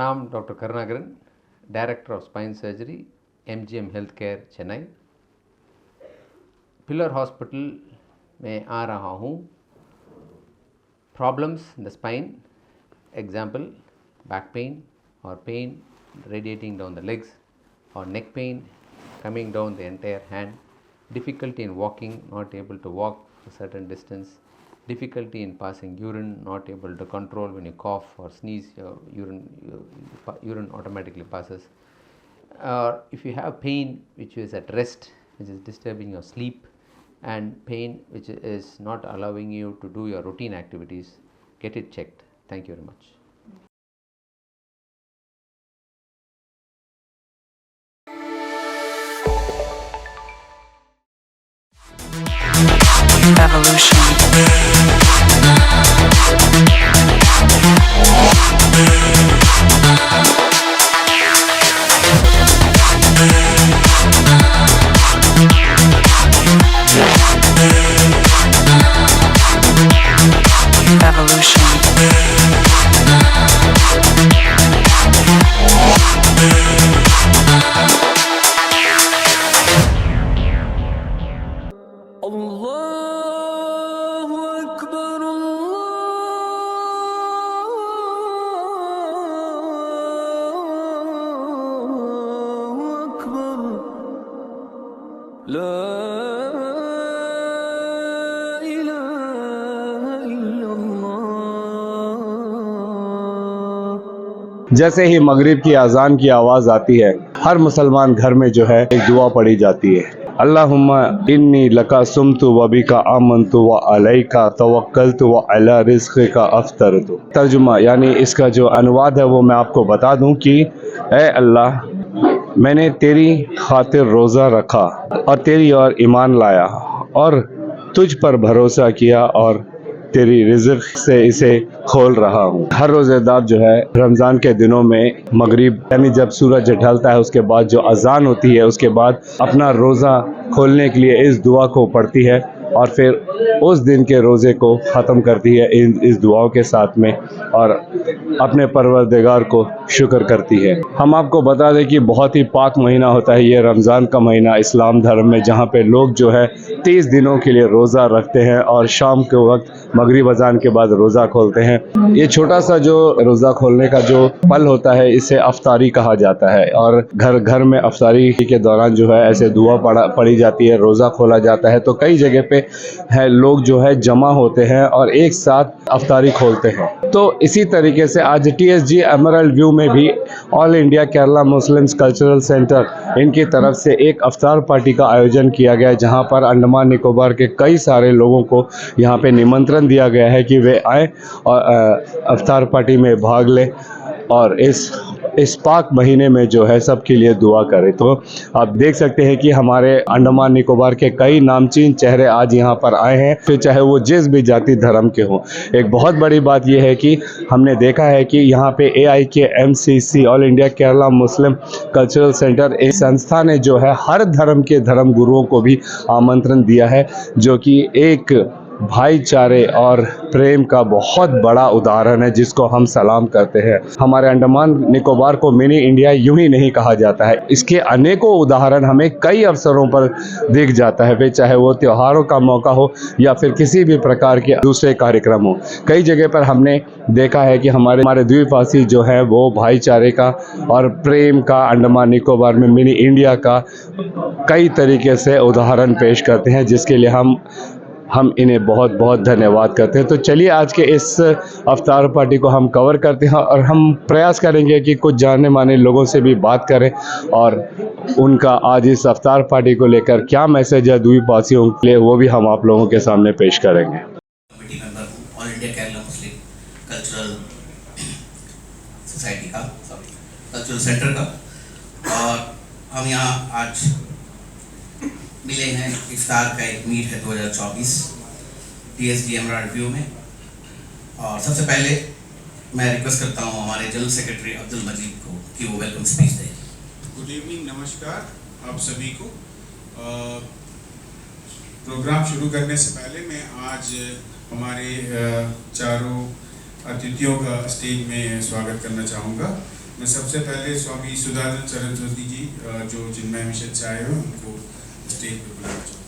नाम doctor Karunakaran, director of spine surgery, MGM health care Chennai. Pillar hospital में आ रहा हूँ। Problems in the spine, example back pain or pain radiating down the legs, or neck pain coming down the entire hand, difficulty in walking, not able to walk a certain distance, difficulty in passing urine, not able to control when you cough or sneeze, your urine automatically passes. Or if you have pain which is at rest, which is disturbing your sleep, and pain which is not allowing you to do your routine activities, get it checked. Thank you very much. Evolution. जैसे ही मगरिब की अजान की आवाज़ आती है, हर मुसलमान घर में जो है एक दुआ पढ़ी जाती है, अल्लाहुम्मा इन्नी लका सुमतु व बिका आमनतु व अलैका तवक्कलतु व अला रिज़्क़िका अफ़्तरतु। तर्जुमा यानी इसका जो अनुवाद है वो मैं आपको बता दूं कि ए अल्लाह, मैंने तेरी खातिर रोज़ा रखा और तेरी ओर ईमान लाया और तुझ पर भरोसा किया और तेरी रिज़्क़ से इसे खोल रहा हूँ। हर रोज़ेदार जो है रमज़ान के दिनों में मगरिब यानी जब सूरज ढलता है उसके बाद जो अजान होती है उसके बाद अपना रोज़ा खोलने के लिए इस दुआ को पढ़ती है और फिर उस दिन के रोज़े को ख़त्म करती है इस दुआओं के साथ में और अपने परवरदिगार को शुक्र करती है। हम आपको बता दें कि बहुत ही पाक महीना होता है ये रमज़ान का महीना इस्लाम धर्म में, जहाँ पे लोग जो है 30 दिनों के लिए रोज़ा रखते हैं और शाम के वक्त मगरिब अजान के बाद रोज़ा खोलते हैं। ये छोटा सा जो रोज़ा खोलने का जो पल होता है इसे अफ्तारी कहा जाता है और घर घर में अफ्तारी के दौरान जो है ऐसे दुआ पढ़ी जाती है, रोज़ा खोला जाता है। तो कई जगह पे है लोग जो है जमा होते हैं और एक साथ अफ्तारी खोलते हैं। तो इसी तरीके से आज TSG एमरल्ड व्यू में भी all India Kerala Muslims cultural centre इनकी तरफ से एक अफ्तार पार्टी का आयोजन किया गया है, जहां पर अंडमान निकोबार के कई सारे लोगों को यहां पे निमंत्रण दिया गया है कि वे आए और अफ्तार पार्टी में भाग लें और इस पाक महीने में जो है सबके लिए दुआ करें। तो आप देख सकते हैं कि हमारे अंडमान निकोबार के कई नामचीन चेहरे आज यहाँ पर आए हैं, फिर चाहे वो जिस भी जाति धर्म के हों। एक बहुत बड़ी बात यह है कि हमने देखा है कि यहाँ पे AIKMCC ऑल इंडिया केरला मुस्लिम कल्चरल सेंटर इस संस्था ने जो है हर धर्म के धर्म गुरुओं को भी आमंत्रण दिया है, जो कि एक भाईचारे और प्रेम का बहुत बड़ा उदाहरण है जिसको हम सलाम करते हैं। हमारे अंडमान निकोबार को मिनी इंडिया यूं ही नहीं कहा जाता है, इसके अनेकों उदाहरण हमें कई अवसरों पर दिख जाता है, फिर चाहे वो त्योहारों का मौका हो या फिर किसी भी प्रकार के दूसरे कार्यक्रम हो। कई जगह पर हमने देखा है कि हमारे द्वीपवासी जो है वो भाईचारे का और प्रेम का अंडमान निकोबार में मिनी इंडिया का कई तरीके से उदाहरण पेश करते हैं, जिसके लिए हम इन्हें बहुत बहुत धन्यवाद करते हैं। तो चलिए आज के इस अफ्तार पार्टी को हम कवर करते हैं और हम प्रयास करेंगे कि कुछ जाने माने लोगों से भी बात करें और उनका आज इस अफ्तार पार्टी को लेकर क्या मैसेज है द्वीपवासियों के लिए, वो भी हम आप लोगों के सामने पेश करेंगे। कमेटी मेंबर हूँ ऑल इंडिया केरला मुस्लिम कल्चरल सोसाइटी का, कल्चरल सेंटर का, और हम यहाँ आज मिले हैं। इफ्तार का एक मीट है 2024 TSG एमरल्ड व्यू में। और सबसे पहले मैं रिक्वेस्ट करता हूँ हमारे जनरल सेक्रेटरी अब्दुल मजीद को कि वो वेलकम स्पीच दें। गुड इवनिंग, नमस्कार आप सभी को। प्रोग्राम शुरू करने से पहले मैं आज हमारे चारों अतिथियों का स्टेज में स्वागत करना चाहूँगा। मैं सबसे पहले स्वामी सुधानंद सरस्वती जी जो जिनमें मिशन से आए हुए उनको स्टेज पे बुलाना चाहूँगा।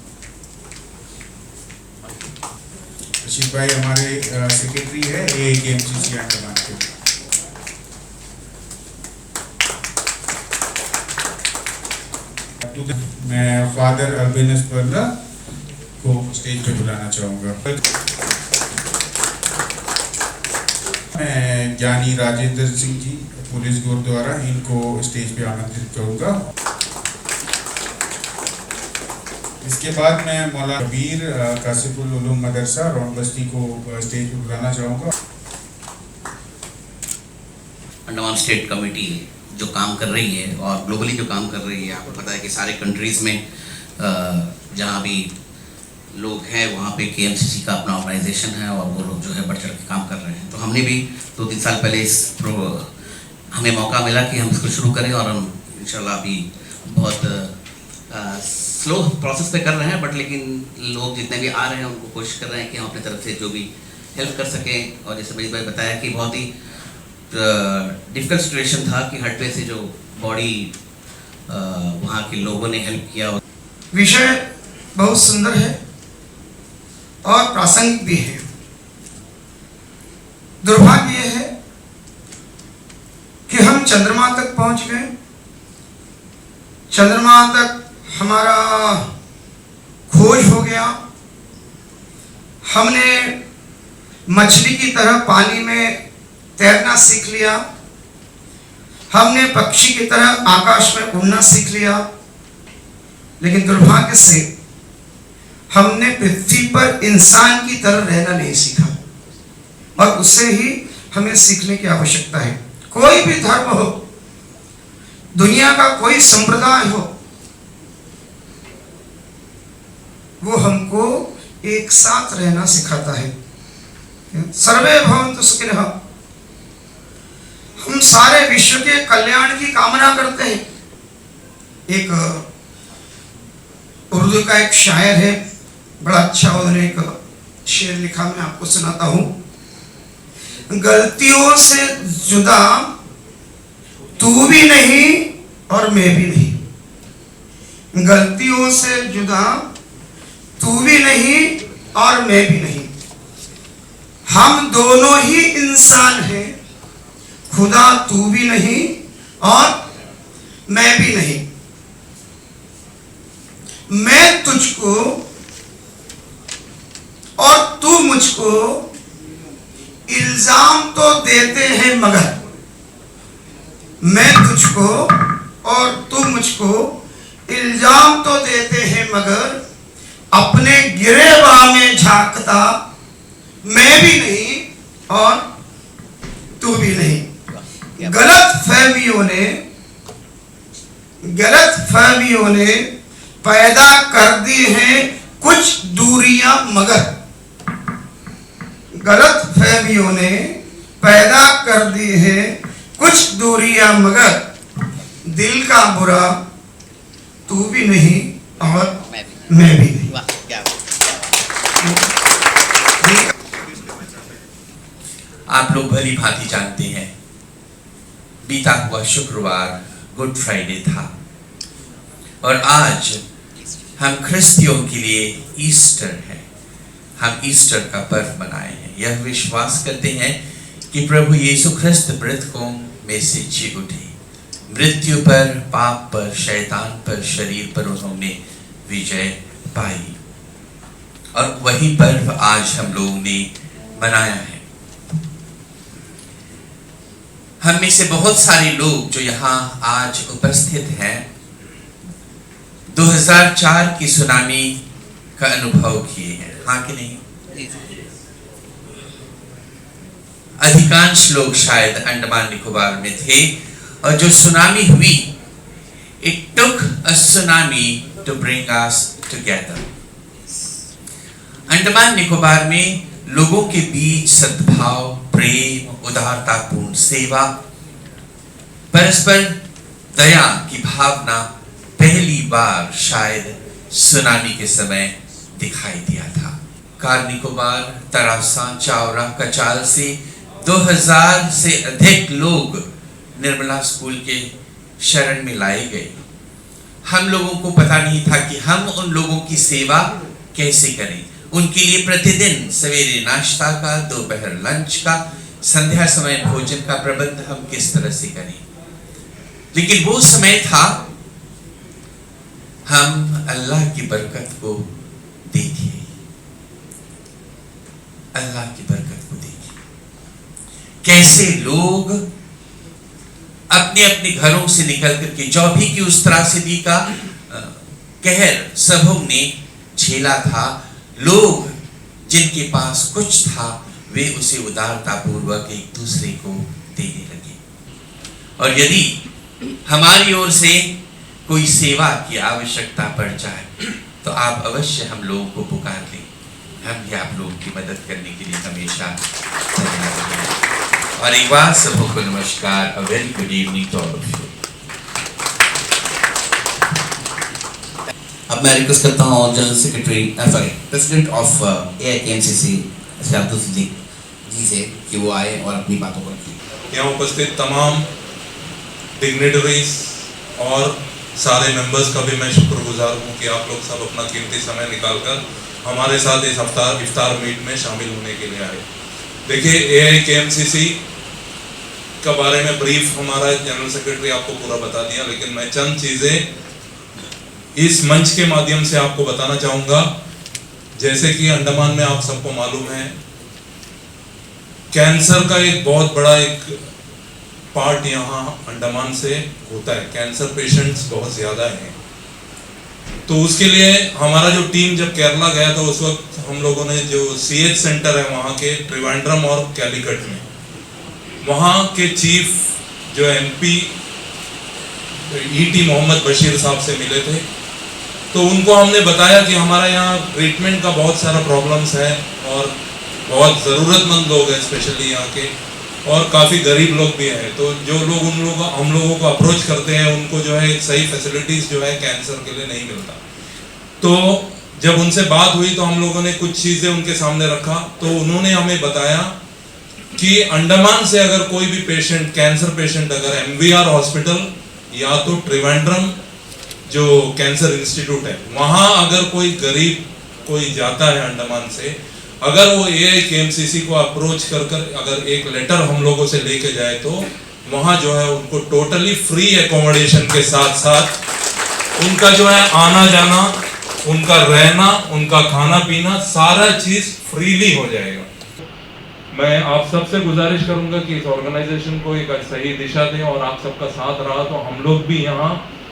रशीद भाई हमारे सेक्रेटरी है AAKMCC अंडमान के। मैं फादर अल्बेनस पर्ला को स्टेज पे बुलाना चाहूँगा। मैं ज्ञानी राजेंद्र सिंह जी पुलिस गुरुद्वारा इनको स्टेज पे आमंत्रित करूँगा। इसके बाद मैं मौलाना कबीर कासिफुल उलूम मदरसा रौन बस्ती को स्टेज पे बुलाना चाहूँगा। अंडमान स्टेट कमेटी जो काम कर रही है और ग्लोबली जो काम कर रही है, आपको पता है कि सारे कंट्रीज़ में जहाँ भी लोग हैं वहाँ पे KMCC का अपना ऑर्गेनाइजेशन है और वो लोग जो है बढ़ चढ़ के काम कर रहे हैं। तो हमने भी 2-3 साल पहले हमें मौका मिला कि हम इसको शुरू करें और हम इंशाल्लाह अभी बहुत स्लो प्रोसेस पे कर रहे हैं, बट लेकिन लोग जितने भी आ रहे हैं उनको कोशिश कर रहे हैं कि हम अपनी तरफ से जो भी हेल्प कर सकें। और जैसे मेरी भाई बताया कि बहुत ही डिफ़िकल्ट सिचुएशन था कि हटवे से जो बॉडी वहाँ के लोगों ने हेल्प किया। विषय बहुत सुंदर है और प्रासंगिक भी है। दुर्भाग्य यह है कि हम चंद्रमा तक पहुंच गए। चंद्रमा तक हमारा खोज हो गया। हमने मछली की तरह पानी में तैरना सीख लिया। हमने पक्षी की तरह आकाश में उड़ना सीख लिया। लेकिन दुर्भाग्य से हमने पृथ्वी पर इंसान की तरह रहना नहीं सीखा और उससे ही हमें सीखने की आवश्यकता है। कोई भी धर्म हो, दुनिया का कोई संप्रदाय हो, वो हमको एक साथ रहना सिखाता है। सर्वे भवन्तु सुखिनः। हम सारे विश्व के कल्याण की कामना करते हैं। एक उर्दू का एक शायर है, बड़ा अच्छा उन्होंने एक शेर लिखा, मैं आपको सुनाता हूँ। गलतियों से जुदा तू भी नहीं और मैं भी नहीं। गलतियों से जुदा तू भी नहीं और मैं भी नहीं। हम दोनों ही इंसान हैं। खुदा तू भी नहीं और मैं भी नहीं। मैं तुझको और तू मुझको इल्जाम तो देते हैं, मगर मैं तुझको और तू मुझको इल्जाम तो देते हैं, मगर अपने गिरेबान में झांकता मैं भी नहीं और तू भी नहीं। गलत फहमियों ने पैदा कर दी हैं कुछ दूरियां, मगर गलत फहमियों ने पैदा कर दी हैं कुछ दूरियां, मगर दिल का बुरा तू भी नहीं और मैं भी नहीं। आप लोग भली भांति जानते हैं, बीता हुआ शुक्रवार गुड फ्राइडे था और आज हम ख्रिस्तियों के लिए ईस्टर है। हम ईस्टर का पर्व मनाए हैं। यह विश्वास करते हैं कि प्रभु यीशु ख्रिस्त मृतकों में से जी उठे। मृत्यु पर, पाप पर, शैतान पर, शरीर पर उन्होंने विजय पाई और वही पर्व आज हम लोगों ने मनाया है। हम में से बहुत सारे लोग जो यहाँ आज उपस्थित हैं 2004 की सुनामी का अनुभव किए हैं, हाँ कि नहीं? अधिकांश लोग शायद अंडमान निकोबार में थे और जो सुनामी हुई, it took a tsunami to bring us together. Andaman Nicobar में लोगों के बीच सद्भाव, प्रेम, उदारतापूर्ण सेवा, परस्पर दया की भावना पहली बार शायद सुनामी के समय दिखाई दिया था। कार निकोबार, तरासा, चावरा, कचाल से 2000 से अधिक लोग निर्मला स्कूल के शरण में लाए गए। हम लोगों को पता नहीं था कि हम उन लोगों की सेवा कैसे करें। उनके लिए प्रतिदिन सवेरे नाश्ता का, दोपहर लंच का, संध्या समय भोजन का प्रबंध हम किस तरह से करें। लेकिन वो समय था, हम अल्लाह की बरकत को देखिए, अल्लाह की बरकत को देखिए, कैसे लोग अपने अपने घरों से निकल करके, जो भी की उस त्रासदी का कहर सबों ने झेला था, लोग जिनके पास कुछ था वे उसे उदारता पूर्वक एक दूसरे को देने लगे। और यदि हमारी ओर से कोई सेवा की आवश्यकता पड़ जाए तो आप अवश्य हम लोगों को पुकार लें, हम भी आप लोगों की मदद करने के लिए हमेशा तैयार हैं। और एक बार सबों को नमस्कार, a very good evening to all of you. अब मैं रिक्वेस्ट करता हूँ general secretary president of AIKMCC Shri Abdul Siddique ji से कि वो आए और अपनी बातों को रखें। यहाँ उपस्थित तमाम डिग्नेटरीज और सारे मेंबर्स का भी मैं शुक्रगुजार हूँ कि आप लोग सब अपना कीमती समय निकालकर हमारे साथ इस इफ्तार मीट में शामिल होने के लिए आए। देखिए, AIKMCC का बारे में ब्रीफ हमारा जनरल सेक्रेटरी आपको पूरा बता दिया, लेकिन मैं चंद चीज़ें इस मंच के माध्यम से आपको बताना चाहूँगा। जैसे कि अंडमान में आप सबको मालूम है, कैंसर का एक बहुत बड़ा एक पार्ट यहाँ अंडमान से होता है। कैंसर पेशेंट्स बहुत ज़्यादा हैं, तो उसके लिए हमारा जो टीम जब केरला गया था उस वक्त हम लोगों ने जो CH सेंटर है वहाँ के त्रिवेंद्रम और कैलिकट में, वहाँ के चीफ जो MP ET मोहम्मद बशीर साहब से मिले थे। तो उनको हमने बताया कि हमारा यहाँ ट्रीटमेंट का बहुत सारा प्रॉब्लम्स है और बहुत ज़रूरतमंद लोग हैं स्पेशली यहाँ के, और काफ़ी गरीब लोग भी हैं। तो जो लोग हम लोगों को अप्रोच करते हैं उनको जो है सही फैसिलिटीज़ जो है कैंसर के लिए नहीं मिलता। तो जब उनसे बात हुई तो हम लोगों ने कुछ चीज़ें उनके सामने रखा, तो उन्होंने हमें बताया कि अंडमान से अगर कोई भी पेशेंट, कैंसर पेशेंट अगर MVR हॉस्पिटल या तो त्रिवेंद्रम जो कैंसर इंस्टीट्यूट है वहाँ अगर कोई गरीब कोई जाता है अंडमान से, अगर वो AIKMCC को अप्रोच कर अगर एक लेटर हम लोगों से लेके जाए तो वहाँ जो है उनको टोटली फ्री एकोमोडेशन के साथ साथ उनका जो है आना जाना, उनका रहना, उनका खाना पीना, सारा चीज़ फ्रीली हो जाएगा। मैं आप सबसे गुजारिश करूंगा कि इस ऑर्गेनाइजेशन को एक सही दिशा दें और आप सबका साथ रहा तो हम लोग भी यहाँ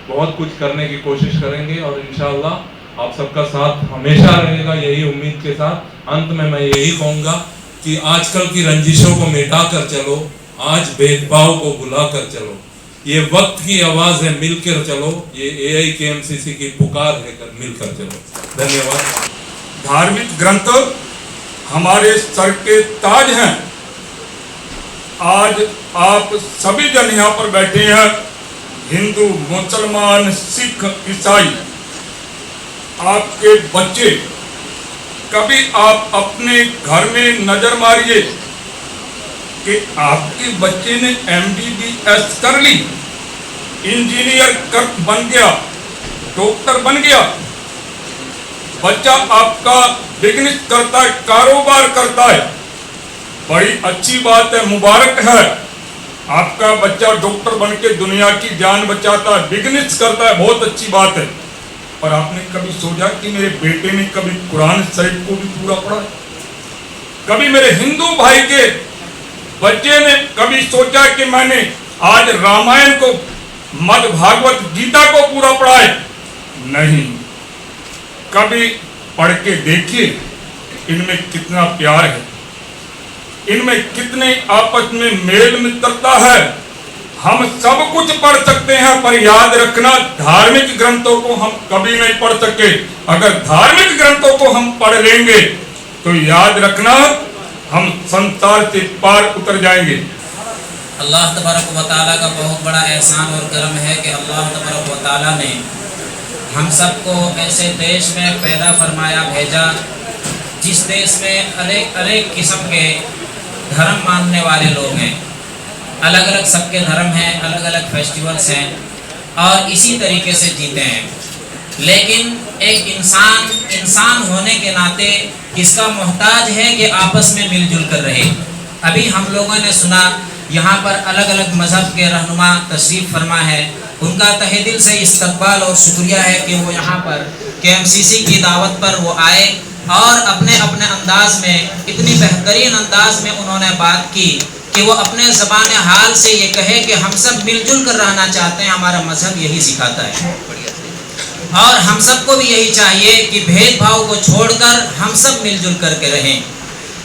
बहुत कुछ करने की कोशिश करेंगे और इंशाअल्लाह आप सबका साथ हमेशा रहेगा, यही उम्मीद के साथ अंत में मैं यही कहूँगा कि आजकल की रंजिशों को मिटा कर चलो, आज भेदभाव को भुला कर चलो, ये वक्त की आवाज़ है, मिलकर चलो, ये AIKMCC की पुकार है, मिलकर चलो। धन्यवाद। धार्मिक ग्रंथ हमारे सर के ताज हैं। आज आप सभी जन यहाँ पर बैठे हैं, हिंदू, मुसलमान, सिख, ईसाई, आपके बच्चे, कभी आप अपने घर में नजर मारिए कि आपके बच्चे ने MBBS कर ली, इंजीनियर बन गया, डॉक्टर बन गया, बच्चा आपका बिजनेस करता है, कारोबार करता है, बड़ी अच्छी बात है, मुबारक है। आपका बच्चा डॉक्टर बन के दुनिया की जान बचाता है, बिजनेस करता है, बहुत अच्छी बात है। और आपने कभी सोचा कि मेरे बेटे ने कभी कुरान शरीफ को भी पूरा पढ़ा? कभी मेरे हिंदू भाई के बच्चे ने कभी सोचा कि मैंने आज रामायण को, मद भागवत गीता को पूरा पढ़ा है? नहीं। कभी पढ़ के देखिए इनमें कितना प्यार है, इनमें कितने आपस में मेल मित्रता है। हम सब कुछ पढ़ सकते हैं, पर याद रखना धार्मिक ग्रंथों को हम कभी नहीं पढ़ सके। अगर धार्मिक ग्रंथों को हम पढ़ लेंगे तो याद रखना हम संसार से पार उतर जाएंगे। अल्लाह तबारक व तआला का बहुत बड़ा एहसान और करम है कि अल्लाह तबारक व तआला ने हम सबको ऐसे देश में पैदा फरमाया, भेजा, जिस देश में अनेक अनेक किस्म के धर्म मानने वाले लोग हैं, अलग अलग सबके धर्म हैं, अलग अलग फेस्टिवल्स हैं और इसी तरीके से जीते हैं। लेकिन एक इंसान होने के नाते इसका मोहताज है कि आपस में मिलजुल कर रहे। अभी हम लोगों ने सुना यहाँ पर अलग अलग मज़हब के रहनुमा तशरीफ़ फरमा है, उनका तहे दिल से इस्तकबाल और शुक्रिया है कि वो यहाँ पर KMCC की दावत पर वो आए और अपने अपने अंदाज में, इतनी बेहतरीन अंदाज में उन्होंने बात की कि वो अपने ज़बान हाल से ये कहे कि हम सब मिलजुल कर रहना चाहते हैं, हमारा मज़हब यही सिखाता है और हम सबको भी यही चाहिए कि भेदभाव को छोड़कर हम सब मिलजुल करके रहें।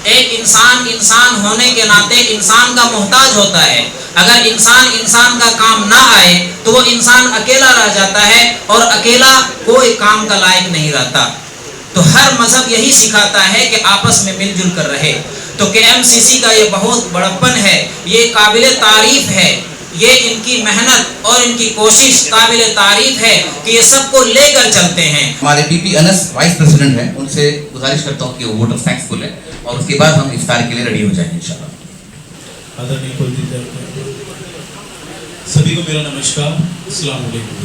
एक इंसान होने के नाते इंसान का मोहताज होता है। अगर इंसान का काम ना आए तो वो इंसान अकेला रह जाता है और अकेला कोई काम का लायक नहीं रहता। तो हर मजहब यही सिखाता है कि आपस में मिलजुल कर रहे। तो KMCC का ये बहुत बड़प्पन है, ये काबिल तारीफ है, ये इनकी मेहनत और इनकी कोशिश काबिल तारीफ है कि ये सबको लेकर चलते हैं। हमारे PP अनस वाइस प्रेसिडेंट हैं, उनसे गुजारिश करता हूँ कि वो वोट ऑफ थैंक्स बोलें और उसके बाद हम इफ्तार के लिए रेडी हो जाएंगे इंशाल्लाह। आदरणीय कुलदीप, सभी को मेरा नमस्कार, अस्सलाम वालेकुम।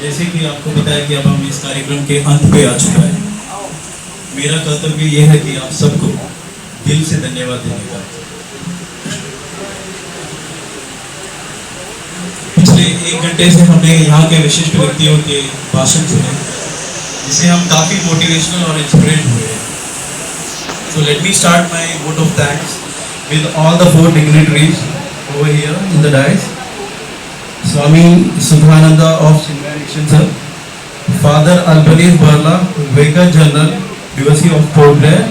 जैसे कि आपको पता है कि अब हम इस कार्यक्रम के अंत पे आ चुका है। मेरा कर्तव्य यह है कि आप सबको दिल से धन्यवाद देने का। पिछले 1 घंटे से हमने यहाँ के विशिष्ट व्यक्तियों के भाषण सुने, जिससे हम काफ़ी मोटिवेशनल और इंस्पिरेट हुए हैं। So let me start my vote of thanks with all the 4 dignitaries over here in the dais. Swami Sukhananda of Chinmay Sir, Father Albaniz Barla, Vicar General, University of Port Blair,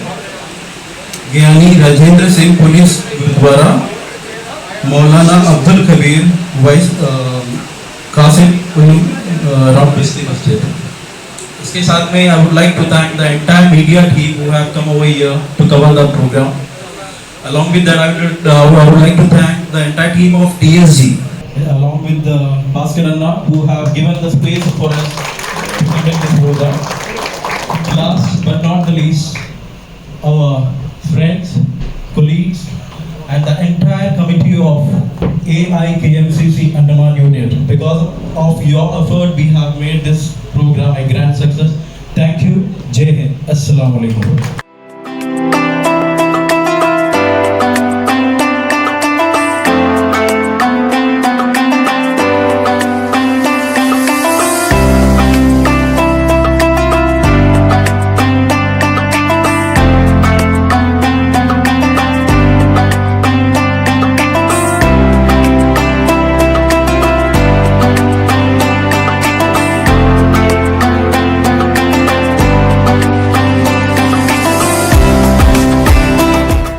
Gyani Rajendra Singh, Police Gurudwara, Maulana Abdul Kabir, Vice Qasim Rock Basti Masjid. इसके साथ में I would like to thank the entire media team who have come over here to cover the program. Along with that, I would like to thank the entire team of TSG, along with the Bhaskar Anna, who have given the space for us to conduct this program. Last but not the least, our friends, colleagues, and the entire committee of AIKMCC Andaman Union. Because of your effort, we have made this program a grand success. Thank you. Jai Hind. Assalamu alaikum.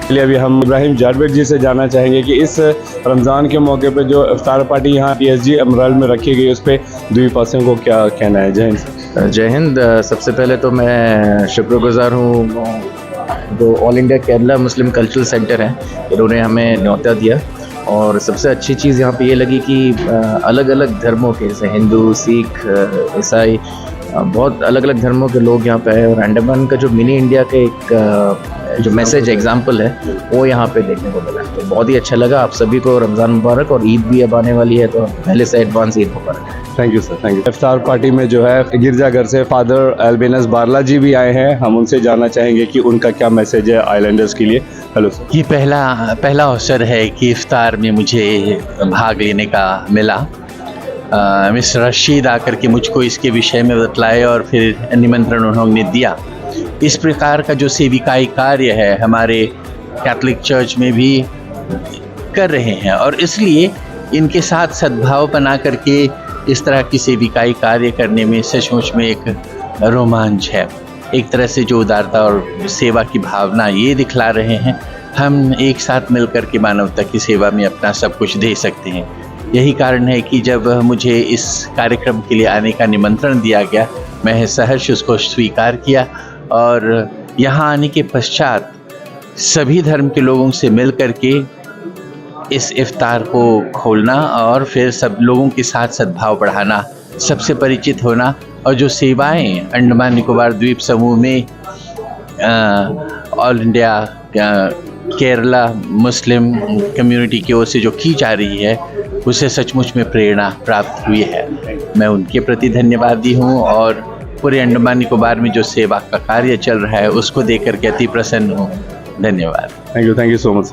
चलिए अभी हम इब्राहिम जारबेट जी से जानना चाहेंगे कि इस रमज़ान के मौके पे जो इफ्तार पार्टी यहाँ TSG अमराल में रखी गई उस पर द्वीपवासियों को क्या कहना है। जय हिंद। जय हिंद। सबसे पहले तो मैं शुक्रगुजार हूँ जो ऑल इंडिया केरला मुस्लिम कल्चरल सेंटर है, इन्होंने हमें न्योता दिया। और सबसे अच्छी चीज़ यहाँ पे ये लगी कि अलग अलग धर्मों के, जैसे हिंदू, सिख, ईसाई, बहुत अलग अलग धर्मों के लोग यहाँ पे आए और अंडमान का जो मिनी इंडिया का एक जो मैसेज एग्जाम्पल है वो यहाँ पे देखने को मिला। तो बहुत ही अच्छा लगा। आप सभी को रमज़ान मुबारक, और ईद भी अब आने वाली है तो पहले से एडवांस ईद मुबारक। Thank you sir, thank you. इफ्तार पार्टी में जो है गिरजाघर से फादर अल्बेनस बारला जी भी आए हैं, हम उनसे जानना चाहेंगे कि उनका क्या मैसेज है आइलैंडर्स के लिए। Hello sir. ये पहला अवसर है कि इफ्तार में मुझे भाग लेने का मिला। मिस्टर रशीद आकर के मुझको इसके विषय में बतलाए और फिर निमंत्रण उन्होंने दिया। इस प्रकार का जो सेविकाई कार्य है हमारे कैथोलिक चर्च में भी कर रहे हैं, और इसलिए इनके साथ सद्भाव बना करके इस तरह की सेविकाई कार्य करने में सचमुच में एक रोमांच है। एक तरह से जो उदारता और सेवा की भावना ये दिखला रहे हैं, हम एक साथ मिलकर के मानवता की सेवा में अपना सब कुछ दे सकते हैं। यही कारण है कि जब मुझे इस कार्यक्रम के लिए आने का निमंत्रण दिया गया, मैं सहर्ष उसको स्वीकार किया और यहाँ आने के पश्चात सभी धर्म के लोगों से मिल कर के इस इफ्तार को खोलना और फिर सब लोगों के साथ सद्भाव बढ़ाना, सबसे परिचित होना, और जो सेवाएं अंडमान निकोबार द्वीप समूह में all India Kerala Muslim community की ओर से जो की जा रही है उससे सचमुच में प्रेरणा प्राप्त हुई है। मैं उनके प्रति धन्यवादी हूँ और पूरे अंडमान निकोबार में जो सेवा का कार्य चल रहा है उसको देख करके अति प्रसन्न हूँ। धन्यवाद। Thank you so much.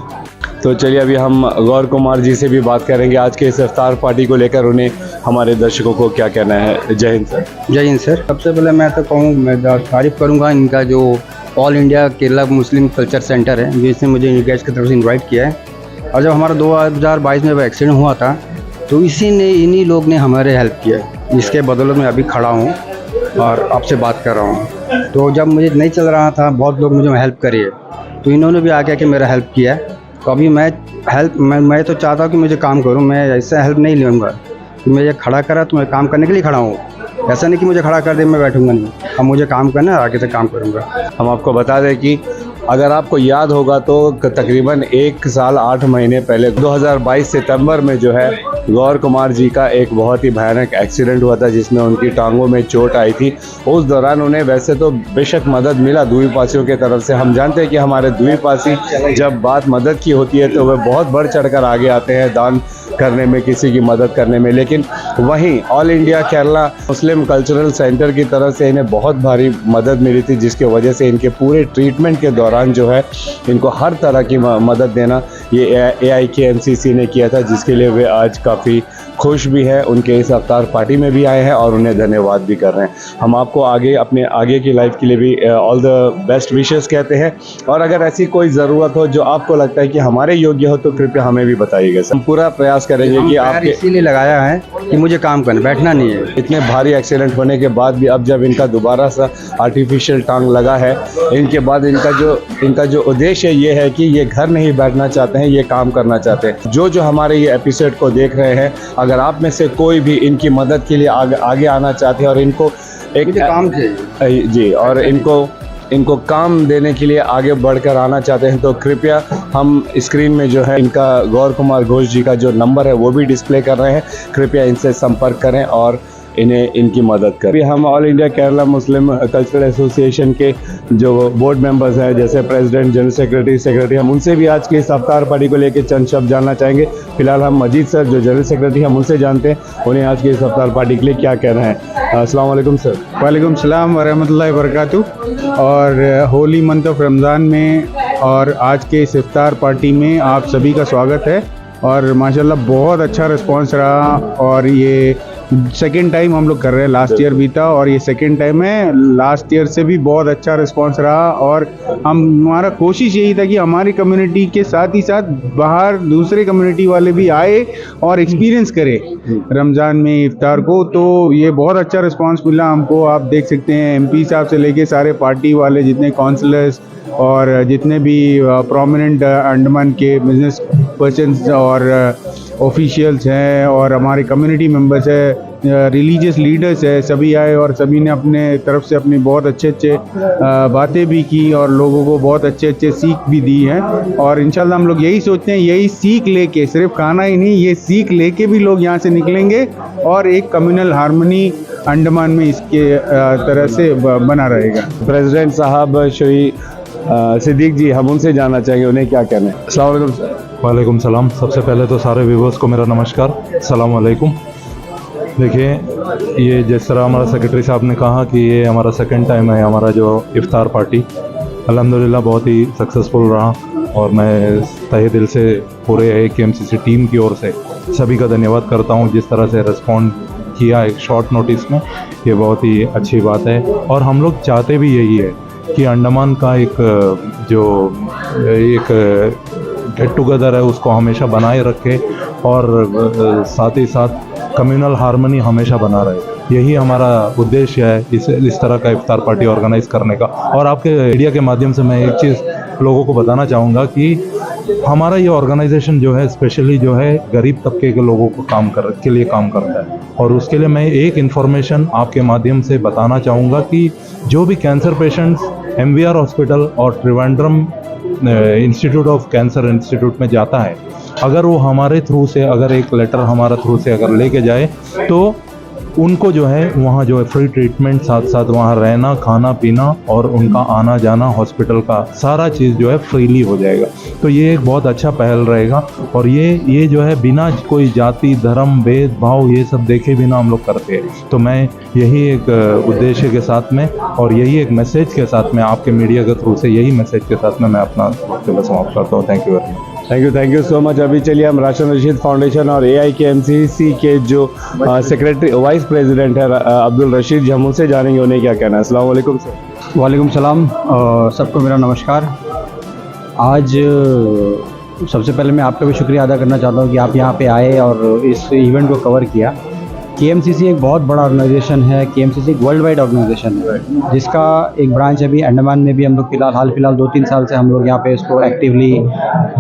तो चलिए अभी हम गौर कुमार जी से भी बात करेंगे आज के इस इफ्तार पार्टी को लेकर, उन्हें हमारे दर्शकों को क्या कहना है। जय हिंद सर। जय हिंद सर। सबसे पहले मैं तो कहूँ, मैं तारीफ़ करूँगा इनका जो all India Kerala Muslim culture centre है जिसने मुझे यूनिकेश की तरफ से इन्वाइट किया है। और जब हमारा 2022 में वो एक्सीडेंट हुआ था तो इन्हीं लोग ने हमारे हेल्प किया, जिसके बदौलत मैं अभी खड़ा हूँ और आपसे बात कर रहा हूँ। तो जब मुझे नहीं चल रहा था, बहुत लोग मुझे हेल्प करी है, तो इन्होंने भी आके मेरा हेल्प किया है। तो अभी मैं तो चाहता हूँ कि मुझे काम करूँ, मैं ऐसा हेल्प नहीं लूँगा कि मुझे खड़ा करा तो मैं काम करने के लिए खड़ा हूँ। ऐसा नहीं कि मुझे खड़ा कर दे मैं बैठूंगा नहीं, अब मुझे काम करना है, आगे से काम करूँगा। हम आपको बता दें कि अगर आपको याद होगा तो तकरीबन 1 साल 8 महीने पहले 2022 सितंबर में जो है गौर कुमार जी का एक बहुत ही भयानक एक्सीडेंट हुआ था जिसमें उनकी टांगों में चोट आई थी। उस दौरान उन्हें वैसे तो बेशक मदद मिला द्वीपवासियों की तरफ से। हम जानते हैं कि हमारे द्वीपवासी जब बात मदद की होती है तो वह बहुत बढ़ चढ़कर आगे आते हैं दान करने में, किसी की मदद करने में। लेकिन वहीं ऑल इंडिया केरला मुस्लिम कल्चरल सेंटर की तरफ से इन्हें बहुत भारी मदद मिली थी, जिसकी वजह से इनके पूरे ट्रीटमेंट के दौरान जो है इनको हर तरह की मदद देना ये AIKMCC ने किया था, जिसके लिए वे आज काफ़ी खुश भी हैं। उनके इस इफ्तार पार्टी में भी आए हैं और उन्हें धन्यवाद भी कर रहे हैं। हम आपको अपने आगे की लाइफ के लिए भी ऑल द बेस्ट विशेस कहते हैं। और अगर ऐसी कोई ज़रूरत हो जो आपको लगता है कि हमारे योग्य हो तो कृपया हमें भी बताइएगा। हम पूरा प्रयास करेंगे कि आप इसीलिए लगाया है कि मुझे काम करना, बैठना नहीं है। इतने भारी एक्सीडेंट होने के बाद भी अब जब इनका दोबारा सा आर्टिफिशियल टांग लगा है, इनके बाद इनका जो उद्देश्य ये है कि ये घर नहीं बैठना चाहते हैं, ये काम करना चाहते हैं। जो हमारे ये एपिसोड को देख रहे हैं, अगर आप में से कोई भी इनकी मदद के लिए आगे आना चाहते हैं और इनको एक काम चाहिए जी, और इनको काम देने के लिए आगे बढ़कर आना चाहते हैं तो कृपया हम स्क्रीन में जो है इनका गौर कुमार घोष जी का जो नंबर है वो भी डिस्प्ले कर रहे हैं। कृपया इनसे संपर्क करें और इन्हें इनकी मदद करें। अभी हम ऑल इंडिया केरला मुस्लिम कल्चरल एसोसिएशन के जो बोर्ड मेंबर्स हैं, जैसे प्रेसिडेंट, जनरल सेक्रेटरी, हम उनसे भी आज की इस इफ्तार पार्टी को लेकर चंद शब्द जानना चाहेंगे। फिलहाल हम मजीद सर जो जनरल सेक्रेटरी हम उनसे जानते हैं उन्हें आज की इस इफ्तार पार्टी के लिए क्या कह रहे हैं। अस्सलाम वालेकुम सर। वालेकुम सलाम व रहमतुल्लाहि व बरकातुहू। और होली मंथ ऑफ रमज़ान में और आज के इस इफ्तार पार्टी में आप सभी का स्वागत है। और माशाल्लाह बहुत अच्छा रिस्पांस रहा और ये सेकेंड टाइम हम लोग कर रहे हैं। लास्ट ईयर भी था और ये सेकेंड टाइम है। लास्ट ईयर से भी बहुत अच्छा रिस्पांस रहा और हमारा कोशिश यही था कि हमारी कम्युनिटी के साथ ही साथ बाहर दूसरे कम्युनिटी वाले भी आए और एक्सपीरियंस करें रमज़ान में इफ्तार को। तो ये बहुत अच्छा रिस्पांस मिला हमको। आप देख सकते हैं MP साहब से लेके सारे पार्टी वाले, जितने काउंसलर्स और जितने भी प्रोमिनेंट अंडमान के बिजनेस पर्सन्स और ऑफिशियल्स हैं और हमारे कम्युनिटी मेंबर्स हैं, रिलीजियस लीडर्स है, सभी आए और सभी ने अपने तरफ से अपनी बहुत अच्छे बातें भी की और लोगों को बहुत अच्छे सीख भी दी हैं। और इंशाल्लाह हम लोग यही सोचते हैं, यही सीख लेके, सिर्फ खाना ही नहीं, ये सीख लेके भी लोग यहाँ से निकलेंगे और एक कम्युनल हार्मनी अंडमान में इसके तरह से बना रहेगा। प्रेसिडेंट साहब श्री सिद्दीक जी, हम उनसे जानना चाहेंगे उन्हें क्या कहना है। अस्सलाम वालेकुम सर। वालेकुम सलाम। सबसे पहले तो सारे व्यूवर्स को मेरा नमस्कार, अस्सलाम वालेकुम। देखिए, ये जिस तरह हमारा सेक्रेटरी साहब ने कहा कि ये हमारा सेकंड टाइम है हमारा जो इफ्तार पार्टी, अल्हम्दुलिल्लाह बहुत ही सक्सेसफुल रहा और मैं तहे दिल से पूरे AIKMCC टीम की ओर से सभी का धन्यवाद करता हूँ जिस तरह से रिस्पॉन्ड किया एक शॉर्ट नोटिस में। ये बहुत ही अच्छी बात है और हम लोग चाहते भी यही है कि अंडमान का एक गेट टुगेदर है उसको हमेशा बनाए रखे और साथ ही साथ कम्युनल हार्मनी हमेशा बना रहे। यही हमारा उद्देश्य है इस तरह का इफ्तार पार्टी ऑर्गेनाइज करने का। और आपके मीडिया के माध्यम से मैं एक चीज़ लोगों को बताना चाहूँगा कि हमारा ये ऑर्गेनाइजेशन जो है स्पेशली जो है गरीब तबके के लोगों को के लिए काम करता है। और उसके लिए मैं एक इन्फॉर्मेशन आपके माध्यम से बताना चाहूँगा कि जो भी कैंसर पेशेंट्स MVR हॉस्पिटल और Trivandrum institute of cancer institute में जाता है, अगर वो हमारे थ्रू से अगर एक लेटर हमारा थ्रू से अगर लेके जाए तो उनको जो है वहाँ जो है फ्री ट्रीटमेंट, साथ साथ वहाँ रहना, खाना पीना और उनका आना जाना, हॉस्पिटल का सारा चीज़ जो है फ्रीली हो जाएगा। तो ये एक बहुत अच्छा पहल रहेगा और ये जो है बिना कोई जाति धर्म भेदभाव ये सब देखे बिना हम लोग करते हैं। तो मैं यही एक उद्देश्य के साथ में और यही एक मैसेज के साथ में आपके मीडिया के थ्रू से यही मैसेज के साथ में मैं अपना वक्तव्य समाप्त करता हूँ। Thank you very much. Thank you so much. अभी चलिए हम राशन रशीद फाउंडेशन और AIKMCC के जो सेक्रेटरी वाइस प्रेसिडेंट है अब्दुल रशीद जी, हम उनसे जानेंगे उन्हें क्या कहना है। अस्सलाम वालेकुम सर। वालेकुम सलाम, सबको मेरा नमस्कार। आज सबसे पहले मैं आपका भी शुक्रिया अदा करना चाहता हूँ कि आप यहाँ पे आए और इस इवेंट को कवर किया। KMCC एक बहुत बड़ा ऑर्गेनाइजेशन है। KMCC एक वर्ल्ड वाइड ऑर्गेनाइजेशन है जिसका एक ब्रांच अभी अंडमान में भी हम लोग हाल फिलहाल 2-3 साल से हम लोग यहाँ पे इसको एक्टिवली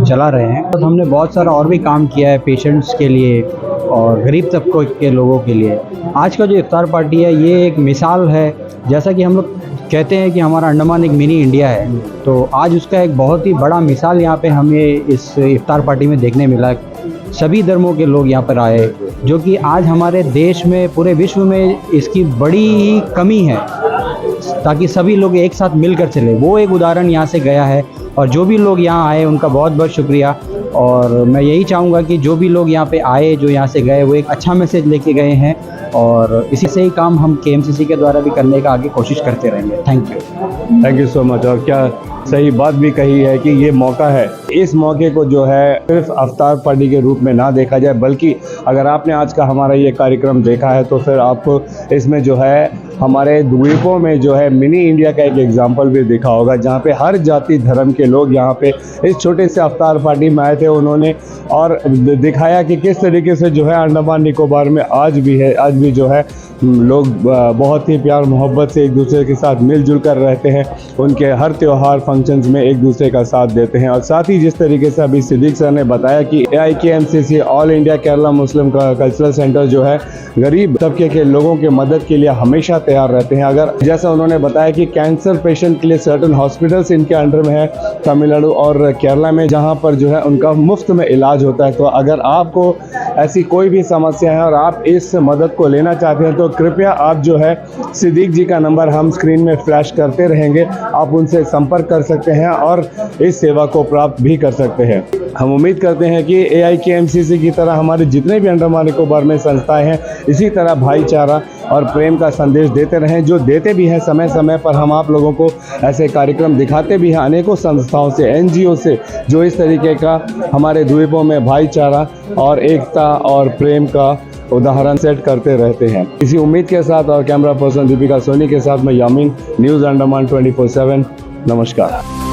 चला रहे हैं। तो हमने बहुत सारा और भी काम किया है पेशेंट्स के लिए और गरीब तबकों के लोगों के लिए। आज का जो इफ्तार पार्टी है ये एक मिसाल है। जैसा कि हम लोग कहते हैं कि हमारा अंडमान एक मिनी इंडिया है, तो आज उसका एक बहुत ही बड़ा मिसाल यहाँ पे हमें इस इफ्तार पार्टी में देखने मिला। सभी धर्मों के लोग यहाँ पर आए, जो कि आज हमारे देश में पूरे विश्व में इसकी बड़ी कमी है, ताकि सभी लोग एक साथ मिलकर चले। वो एक उदाहरण यहाँ से गया है और जो भी लोग यहाँ आए उनका बहुत बहुत शुक्रिया। और मैं यही चाहूँगा कि जो भी लोग यहाँ पे आए, जो यहाँ से गए, वो एक अच्छा मैसेज लेके गए हैं और इसी से ही काम हम KMCC के द्वारा भी करने का आगे कोशिश करते रहेंगे। Thank you so much. और क्या सही बात भी कही है कि ये मौका है, इस मौके को जो है सिर्फ अफ्तार पार्टी के रूप में ना देखा जाए, बल्कि अगर आपने आज का हमारा ये कार्यक्रम देखा है तो फिर आपको इसमें जो है हमारे द्वीपों में जो है मिनी इंडिया का एक एग्जाम्पल भी दिखा होगा, जहाँ पे हर जाति धर्म के लोग यहाँ पे इस छोटे से अफ्तार पार्टी में आए थे। उन्होंने और दिखाया कि किस तरीके से जो है अंडमान निकोबार में आज भी जो है लोग बहुत ही प्यार मोहब्बत से एक दूसरे के साथ मिलजुल कर रहते हैं। उनके हर त्यौहार फंक्शंस में एक दूसरे का साथ देते हैं। और साथ ही जिस तरीके से अभी सिद्दीक सर ने बताया कि AIKMCC ऑल इंडिया केरला मुस्लिम कल्चरल सेंटर जो है गरीब तबके के लोगों के मदद के लिए हमेशा तैयार रहते हैं। अगर जैसा उन्होंने बताया कि कैंसर पेशेंट के लिए सर्टन हॉस्पिटल्स इनके अंडर में है तमिलनाडु और केरला में, जहाँ पर जो है उनका मुफ्त में इलाज होता है। तो अगर आपको ऐसी कोई भी समस्या है और आप इस मदद को लेना चाहते हैं तो कृपया आप जो है सिद्दीक जी का नंबर हम स्क्रीन में फ्लैश करते रहेंगे, आप उनसे संपर्क कर सकते हैं और इस सेवा को प्राप्त भी कर सकते हैं। हम उम्मीद करते हैं कि AIKMCC की तरह हमारे जितने भी अंडमान निकोबार में संस्थाएं हैं इसी तरह भाईचारा और प्रेम का संदेश देते रहें, जो देते भी हैं। समय समय पर हम आप लोगों को ऐसे कार्यक्रम दिखाते भी हैं अनेकों संस्थाओं से, NGO से, जो इस तरीके का हमारे द्वीपों में भाईचारा और एकता और प्रेम का उदाहरण सेट करते रहते हैं। इसी उम्मीद के साथ और कैमरा पर्सन दीपिका सोनी के साथ मैं यामीन, न्यूज़ अंडमान 24/7। नमस्कार।